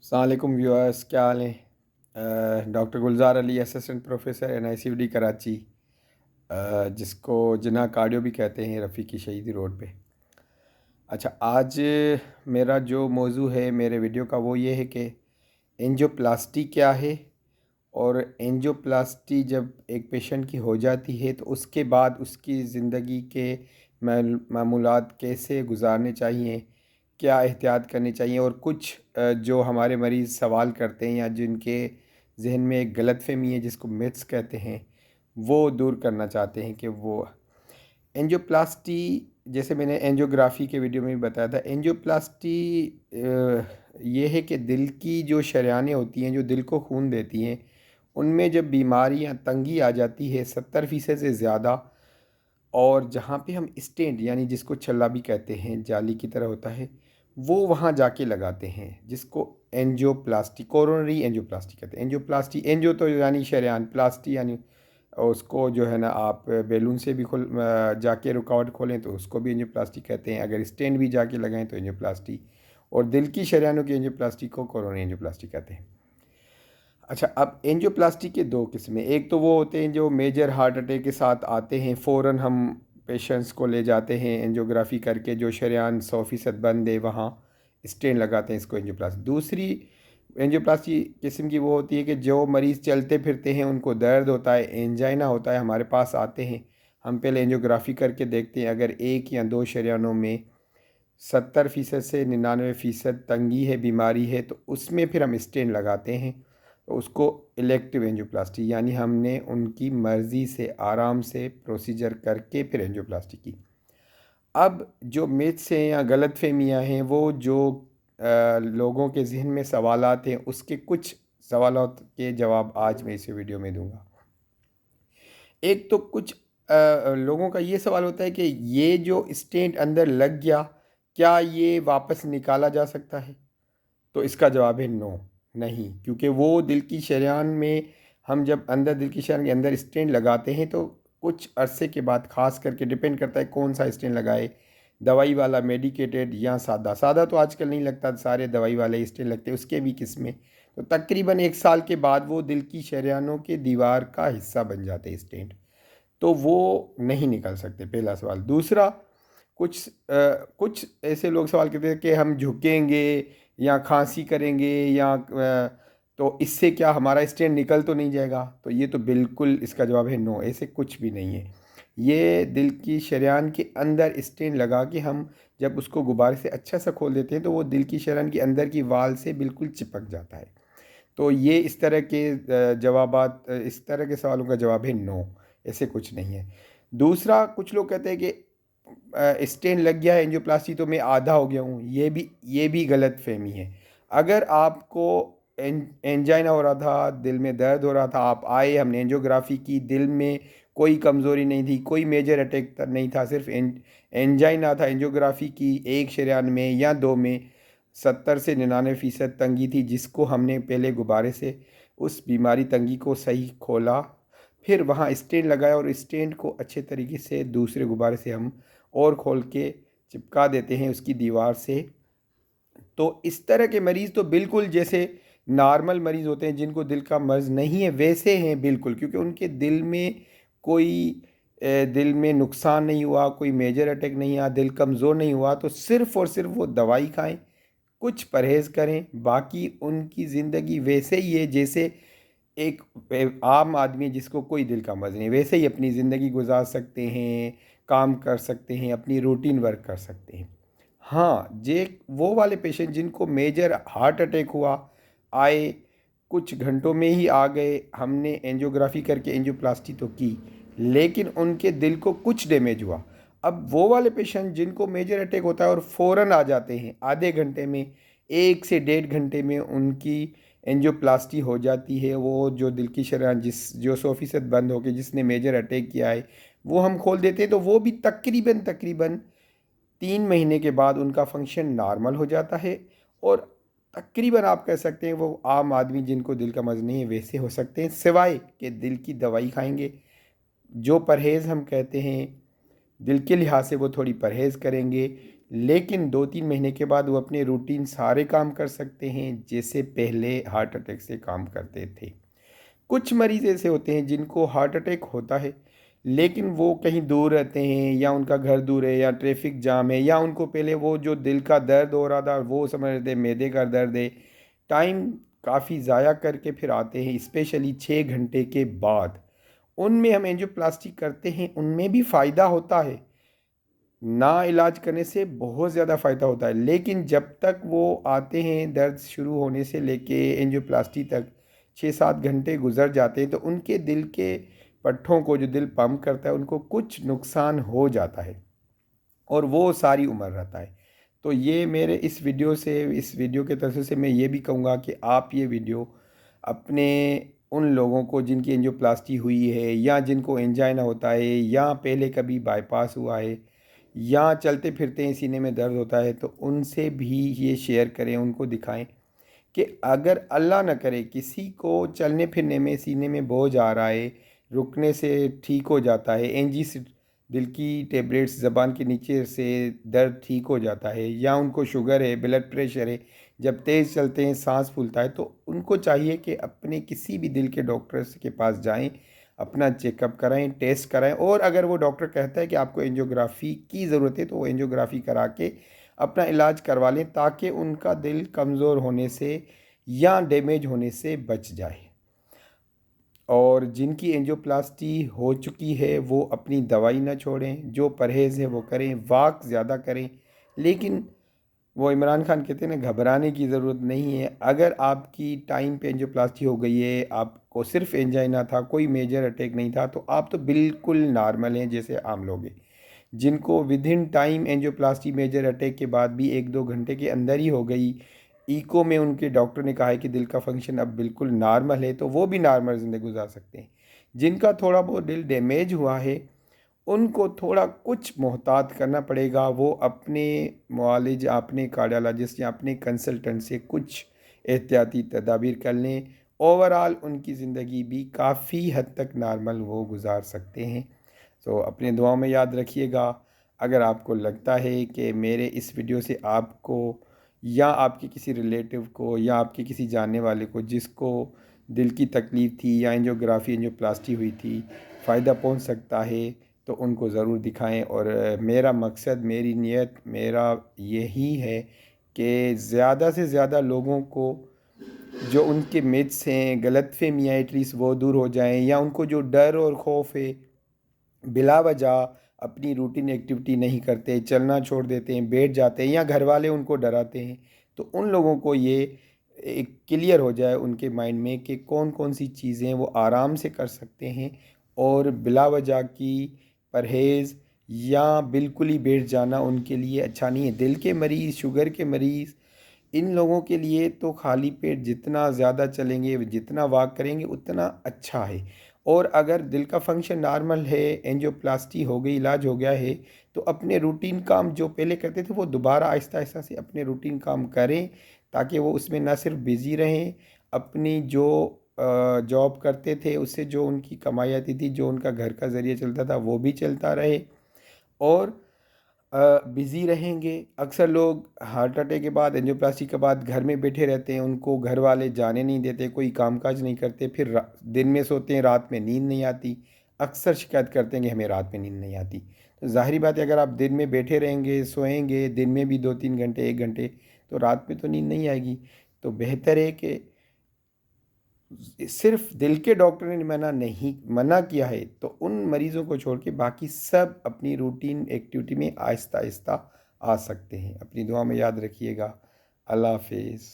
अस्सलामुअलैकुम व्यूअर्स, क्या हाल है। Doctor Gulzar Ali, assistant professor NICVD Karachi, जिसको जिन्ना कार्डियो भी कहते हैं, रफ़ीकी शहीदी रोड पे। अच्छा, आज मेरा जो मौजू है मेरे वीडियो का वो ये है कि एंजियोप्लास्टी क्या है, और एंजियोप्लास्टी जब एक पेशेंट की हो जाती है तो उसके बाद उसकी ज़िंदगी के मामूलात कैसे गुजारने चाहिए, क्या एहतियात करनी चाहिए, और कुछ जो हमारे मरीज़ सवाल करते हैं या जिनके जहन में एक गलतफ़हमी है जिसको मिथ्स कहते हैं, वो दूर करना चाहते हैं कि वो एंजियोप्लास्टी, जैसे मैंने एंजियोग्राफी के वीडियो में भी बताया था। एंजियोप्लास्टी ये है कि दिल की जो शरेयानें होती हैं जो दिल को खून देती हैं, उनमें जब बीमारी या तंगी आ जाती है 70% से ज़्यादा, और जहाँ पे हम स्टेंट यानी जिसको छल्ला भी कहते हैं, जाली की तरह होता है, वो वहाँ जाके लगाते हैं, जिसको एंजियोप्लास्टी, कोरोनरी एंजियोप्लास्टी कहते हैं। एंजियोप्लास्टी, एंजियो तो यानी शरेयान, प्लास्टी यानी उसको जो है ना आप बैलून से भी जाके रुकावट खोलें तो उसको भी एंजियोप्लास्टी कहते हैं। अगर स्टेंट भी जाके लगाएं तो एंजियोप्लास्टी। और दिल की शरेयानों की एंजियोप्लास्टी को कोरोनरी एंजियोप्लास्टी कहते हैं। अच्छा, अब एंजियोप्लास्टी के दो किस्में, एक तो वो होते हैं जो मेजर हार्ट अटैक के साथ आते हैं, फ़ौरन हम पेशेंट्स को ले जाते हैं एंजियोग्राफी करके, जो शरेयान 100% बंद है वहाँ स्टेंट लगाते हैं, इसको एंजियोप्लास्टी। दूसरी एंजियोप्लास्टी किस्म की वो होती है कि जो मरीज़ चलते फिरते हैं, उनको दर्द होता है, एंजाइना होता है, हमारे पास आते हैं, हम पहले एंजियोग्राफी करके देखते हैं, अगर एक या दो शरेयानों में 70% से 99% तंगी है, बीमारी है, तो उसमें फिर हम स्टेंट लगाते हैं। तो उसको इलेक्टिव एंजियोप्लास्टी, यानी हमने उनकी मर्ज़ी से आराम से प्रोसीजर करके फिर एंजियोप्लास्टी की। अब जो मिथ्स हैं या गलतफहमियां हैं, वो जो लोगों के जहन में सवालात हैं, उसके कुछ सवालात के जवाब आज मैं इस वीडियो में दूंगा। एक तो कुछ लोगों का ये सवाल होता है कि ये जो स्टेंट अंदर लग गया, क्या ये वापस निकाला जा सकता है? तो इसका जवाब है नो, नहीं, क्योंकि वो दिल की शरेयान में, हम जब अंदर दिल की शरेयान के अंदर स्टेंट लगाते हैं तो कुछ अरसे के बाद, खास करके डिपेंड करता है कौन सा स्टेंट लगाए, दवाई वाला, मेडिकेटेड या सादा। सादा तो आजकल नहीं लगता, सारे दवाई वाले स्टेंट लगते हैं, उसके भी किस्में। तो तकरीबन 1 साल के बाद वो दिल की शरेयानों के दीवार का हिस्सा बन जाते हैं स्टेंट, तो वो नहीं निकल सकते, पहला सवाल। दूसरा, कुछ ऐसे लोग सवाल करते हैं कि हम झुकेंगे या खांसी करेंगे या तो इससे क्या हमारा स्टेंट निकल तो नहीं जाएगा? तो ये तो बिल्कुल, इसका जवाब है नो, ऐसे कुछ भी नहीं है। ये दिल की शरेयान के अंदर स्टेंट लगा के हम जब उसको गुब्बारे से अच्छा सा खोल देते हैं तो वो दिल की शरेयान के अंदर की वाल से बिल्कुल चिपक जाता है। तो ये इस तरह के इस तरह के सवालों का जवाब है नो, ऐसे कुछ नहीं है। दूसरा, कुछ लोग कहते हैं कि स्टेन लग गया है एंजियोप्लास्टी तो मैं आधा हो गया हूँ, ये भी गलत फहमी है। अगर आपको एंजाइना हो रहा था, दिल में दर्द हो रहा था, आप आए, हमने एंजियोग्राफी की, दिल में कोई कमज़ोरी नहीं थी, कोई मेजर अटैक नहीं था, सिर्फ एंजाइना था, एंजियोग्राफी की एक शरेयान में या दो में 70 से 99% तंगी थी, जिसको हमने पहले गुब्बारे से उस बीमारी तंगी को सही खोला, फिर वहाँ स्टेंट लगाया, और स्टेंट को अच्छे तरीके से दूसरे गुब्बारे से हम और खोल के चिपका देते हैं उसकी दीवार से। तो इस तरह के मरीज़ तो बिल्कुल जैसे नॉर्मल मरीज़ होते हैं जिनको दिल का मर्ज़ नहीं है, वैसे हैं बिल्कुल, क्योंकि उनके दिल में कोई दिल में नुकसान नहीं हुआ, कोई मेजर अटैक नहीं आया, दिल कमज़ोर नहीं हुआ, तो सिर्फ़ और सिर्फ वो दवाई खाएं, कुछ परहेज़ करें, बाकी उनकी ज़िंदगी वैसे ही है जैसे एक आम आदमी जिसको कोई दिल का मर्ज़ नहीं, वैसे ही अपनी ज़िंदगी गुजार सकते हैं, काम कर सकते हैं, अपनी रूटीन वर्क कर सकते हैं। हाँ, जे वो वाले पेशेंट जिनको मेजर हार्ट अटैक हुआ, आए, कुछ घंटों में ही आ गए, हमने एंजियोग्राफी करके एंजियोप्लास्टी तो की, लेकिन उनके दिल को कुछ डैमेज हुआ। अब वो वाले पेशेंट जिनको मेजर अटैक होता है और फ़ौरन आ जाते हैं, आधे घंटे में, 1 से 1.5 घंटे में उनकी एंजियोप्लास्टी हो जाती है। वो जो दिल की शरेयान जो 100% बंद हो गई, जिसने मेजर अटैक किया है, वो हम खोल देते हैं, तो वो भी तकरीबन तकरीबन 3 महीने के बाद उनका फंक्शन नॉर्मल हो जाता है, और तकरीबन आप कह सकते हैं वो आम आदमी जिनको दिल का मर्ज़ नहीं है वैसे हो सकते हैं, सिवाय कि दिल की दवाई खाएंगे। जो परहेज़ हम कहते हैं दिल के लिहाज से वो थोड़ी परहेज़ करेंगे, लेकिन 2-3 महीने के बाद वो अपने रूटीन सारे काम कर सकते हैं जैसे पहले हार्ट अटैक से काम करते थे। कुछ मरीज़ ऐसे होते हैं जिनको हार्ट अटैक होता है, लेकिन वो कहीं दूर रहते हैं या उनका घर दूर है या ट्रैफिक जाम है या उनको पहले वो जो दिल का दर्द हो रहा था वो समझ रहे थे मैदे का दर्द है। टाइम काफ़ी ज़ाया करके फिर आते हैं, स्पेशली 6 घंटे के बाद। उनमें हम एंजियोप्लास्टी करते हैं, उनमें भी फ़ायदा होता है, ना इलाज करने से बहुत ज़्यादा फ़ायदा होता है। लेकिन जब तक वो आते हैं दर्द शुरू होने से लेके एंजियोप्लास्टी तक 6-7 घंटे गुजर जाते हैं, तो उनके दिल के पट्ठों को, जो दिल पंप करता है, उनको कुछ नुकसान हो जाता है और वो सारी उम्र रहता है। तो ये मेरे इस वीडियो के तरफ से मैं ये भी कहूँगा कि आप ये वीडियो अपने उन लोगों को जिनकी एंजियोप्लास्टी हुई है या जिनको एंजाइना होता है या पहले कभी बाईपास हुआ है या चलते फिरते हैं सीने में दर्द होता है, तो उनसे भी ये शेयर करें, उनको दिखाएं कि अगर अल्लाह न करे किसी को चलने फिरने में सीने में बोझ आ रहा है, रुकने से ठीक हो जाता है, एनजी से दिल की टेबलेट्स ज़बान के नीचे से दर्द ठीक हो जाता है, या उनको शुगर है, ब्लड प्रेशर है, जब तेज़ चलते हैं सांस फूलता है, तो उनको चाहिए कि अपने किसी भी दिल के डॉक्टर के पास जाएं, अपना चेकअप कराएं, टेस्ट कराएं, और अगर वो डॉक्टर कहता है कि आपको एंजियोग्राफी की ज़रूरत है तो वो एंजियोग्राफी करा के अपना इलाज करवा लें, ताकि उनका दिल कमज़ोर होने से या डैमेज होने से बच जाए। और जिनकी एंजियोप्लास्टी हो चुकी है वो अपनी दवाई ना छोड़ें, जो परहेज़ है वो करें, वॉक ज़्यादा करें। लेकिन वो इमरान खान कहते हैं ना, घबराने की ज़रूरत नहीं है। अगर आपकी टाइम पे एंजियोप्लास्टी हो गई है, आपको सिर्फ एंजाइना था, कोई मेजर अटैक नहीं था, तो आप तो बिल्कुल नॉर्मल हैं जैसे आम लोग हैं। जिनको within time angioplasty major attack के बाद भी 1-2 घंटे के अंदर ही हो गई, इको में उनके डॉक्टर ने कहा है कि दिल का फंक्शन अब बिल्कुल नॉर्मल है, तो वो भी नॉर्मल ज़िंदगी गुजार सकते हैं। जिनका थोड़ा बहुत दिल डैमेज हुआ है उनको थोड़ा कुछ मोहतात करना पड़ेगा। वो अपने मुआलिज, अपने कार्डियोलॉजिस्ट या अपने कंसल्टेंट से कुछ एहतियाती तदाबीर कर लें। ओवरऑल उनकी ज़िंदगी भी काफ़ी हद तक नॉर्मल वो गुजार सकते हैं। तो अपने दुआओं में याद रखिएगा। अगर आपको लगता है कि मेरे इस वीडियो से आपको या आपके किसी रिलेटिव को या आपके किसी जानने वाले को जिसको दिल की तकलीफ़ थी या एंजियोग्राफी एंजियोप्लास्टी हुई थी फ़ायदा पहुंच सकता है, तो उनको ज़रूर दिखाएं। और मेरा मकसद, मेरी नीयत, मेरा यही है कि ज़्यादा से ज़्यादा लोगों को जो उनके मिथ्स हैं, गलतफ़हमियाँ, एटलीस्ट वो दूर हो जाएं, या उनको जो डर और खौफ है, बिला वजह अपनी रूटीन एक्टिविटी नहीं करते, चलना छोड़ देते हैं, बैठ जाते हैं, या घर वाले उनको डराते हैं, तो उन लोगों को ये एक क्लियर हो जाए उनके माइंड में कि कौन कौन सी चीज़ें वो आराम से कर सकते हैं और बिला वजह की परहेज़ या बिल्कुल ही बैठ जाना उनके लिए अच्छा नहीं है। दिल के मरीज़, शुगर के मरीज़, इन लोगों के लिए तो खाली पेट जितना ज़्यादा चलेंगे, जितना वॉक करेंगे उतना अच्छा है। और अगर दिल का फंक्शन नॉर्मल है, एंजियोप्लास्टी हो गई, इलाज हो गया है, तो अपने रूटीन काम जो पहले करते थे वो दोबारा आहिस्ता आहिस्ता से अपने रूटीन काम करें, ताकि वो उसमें ना सिर्फ बिज़ी रहें, अपनी जो जॉब करते थे उससे जो उनकी कमाई आती थी, जो उनका घर का ज़रिया चलता था, वो भी चलता रहे, और बिज़ी रहेंगे। अक्सर लोग हार्ट अटैक के बाद, एंजियोप्लास्टी के बाद घर में बैठे रहते हैं, उनको घर वाले जाने नहीं देते, कोई कामकाज नहीं करते, फिर दिन में सोते हैं, रात में नींद नहीं आती। अक्सर शिकायत करते हैं कि हमें रात में नींद नहीं आती। तो ज़ाहिर बात है, अगर आप दिन में बैठे रहेंगे, सोएंगे, दिन में भी 2-3 घंटे, 1 घंटे, तो रात में तो नींद नहीं आएगी। तो बेहतर है कि सिर्फ दिल के डॉक्टर ने मना किया है, तो उन मरीज़ों को छोड़ के बाकी सब अपनी रूटीन एक्टिविटी में आहिस्ता आहिस्ता आ सकते हैं। अपनी दुआ में याद रखिएगा। अल्लाह हाफिज़।